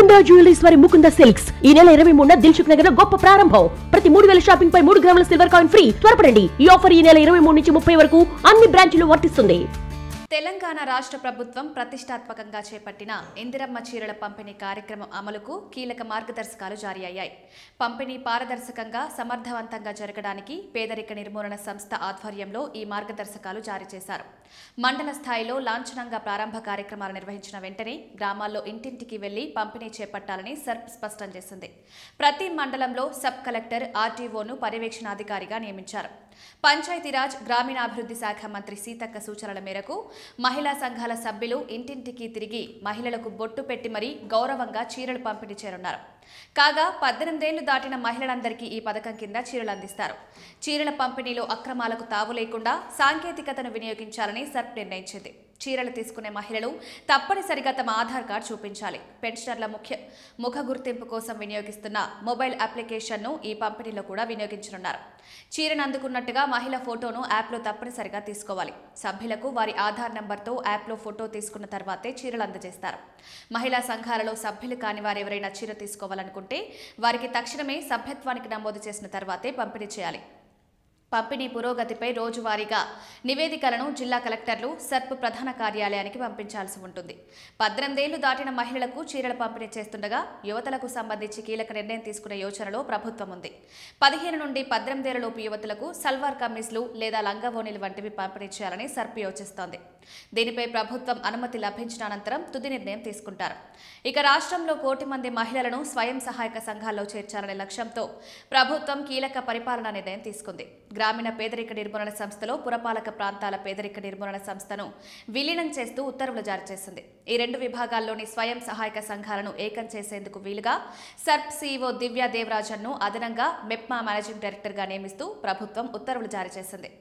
Mukunda jewelleries వారి Mukunda silks ఈ నెల 23న దిల్సుఖ్ నగర్ లో గొప్ప ప్రారంభం. ప్రతి 3000 షాపింగ్ పై 3 గ్రాముల సిల్వర్ కాయిన్ ఫ్రీ. త్వరపడండి, ఈ ఆఫర్ ఈ నెల 23 నుంచి 30 వరకు అన్ని బ్రాంచ్లు వర్తిస్తుంది. తెలంగాణ రాష్ట్ర ప్రభుత్వం ప్రతిష్టాత్మకంగా చేపట్టిన ఇందిరమ్మ చీరల పంపిణీ కార్యక్రమం అమలుకు కీలక మార్గదర్శకాలు జారీ అయ్యాయి. పంపిణీ పారదర్శకంగా సమర్థవంతంగా జరగడానికి పేదరిక నిర్మూలన సంస్థ ఆధ్వర్యంలో ఈ మార్గదర్శకాలు జారీ చేశారు. మండల స్థాయిలో లాంఛనంగా ప్రారంభ కార్యక్రమాలు నిర్వహించిన వెంటనే గ్రామాల్లో ఇంటింటికి వెళ్లి పంపిణీ చేపట్టాలని సర్ప్ స్పష్టం చేసింది. ప్రతి మండలంలో సబ్ కలెక్టర్ ఆర్టీఓను పర్యవేక్షణాధికారిగా నియమించారు. పంచాయతీరాజ్ గ్రామీణాభివృద్ధి శాఖ మంత్రి సీతక్క సూచనల మేరకు మహిళా సంఘాల సభ్యులు ఇంటింటికి తిరిగి మహిళలకు బొట్టు పెట్టి మరీ గౌరవంగా చీరలు పంపిణీ చేయనున్నారు. కాగా 18 ఏళ్లు దాటిన మహిళలందరికీ ఈ పథకం కింద చీరలు అందిస్తారు. చీరల పంపిణీలో అక్రమాలకు తావు లేకుండా సాంకేతికతను వినియోగించాలని సర్ప్ నిర్ణయించింది. చీరలు తీసుకునే మహిళలు తప్పనిసరిగా తమ ఆధార్ కార్డు చూపించాలి. పెన్షనర్ల ముఖ గుర్తింపు కోసం వినియోగిస్తున్న మొబైల్ అప్లికేషన్ను ఈ పంపిణీలో కూడా వినియోగించనున్నారు. చీరను అందుకున్నట్టుగా మహిళ ఫోటోను యాప్లో తప్పనిసరిగా తీసుకోవాలి. సభ్యులకు వారి ఆధార్ నెంబర్తో యాప్లో ఫోటో తీసుకున్న తర్వాతే చీరలు అందజేస్తారు. మహిళా సంఘాలలో సభ్యులు కాని వారు ఎవరైనా చీర తీసుకోవాలనుకుంటే వారికి తక్షణమే సభ్యత్వానికి నమోదు చేసిన తర్వాతే పంపిణీ చేయాలి. పంపిణీ పురోగతిపై రోజువారీగా నివేదికలను జిల్లా కలెక్టర్లు సర్ప్ ప్రధాన కార్యాలయానికి పంపించాల్సి ఉంటుంది. 18 ఏళ్లు దాటిన మహిళలకు చీరల పంపిణీ చేస్తుండగా యువతలకు సంబంధించి కీలక నిర్ణయం తీసుకునే యోచనలో ప్రభుత్వం ఉంది. 15 నుండి 18 ఏళ్లలోపు యువతులకు సల్వార్ కమీజ్లు లేదా లంగావోణీలు వంటివి పంపిణీ చేయాలని సర్ప్ యోచిస్తోంది. దీనిపై ప్రభుత్వం అనుమతి లభించిన అనంతరం తుది నిర్ణయం తీసుకుంటారు. ఇక రాష్ట్రంలో 1 కోటి మంది మహిళలను స్వయం సహాయక సంఘాల్లో చేర్చాలనే లక్ష్యంతో ప్రభుత్వం కీలక పరిపాలనా నిర్ణయం తీసుకుంది. గ్రామీణ పేదరిక నిర్మూలన సంస్థలో పురపాలక ప్రాంతాల పేదరిక నిర్మూలన సంస్థను విలీనం చేస్తూ ఉత్తర్వులు జారీ చేసింది. ఈ 2 విభాగాల్లోని స్వయం సహాయక సంఘాలను ఏకం చేసేందుకు వీలుగా సర్ప్ సీఈఓ దివ్యా దేవరాజన్ను అదనంగా మెప్మా మేనేజింగ్ డైరెక్టర్గా నియమిస్తూ ప్రభుత్వం ఉత్తర్వులు జారీ చేసింది.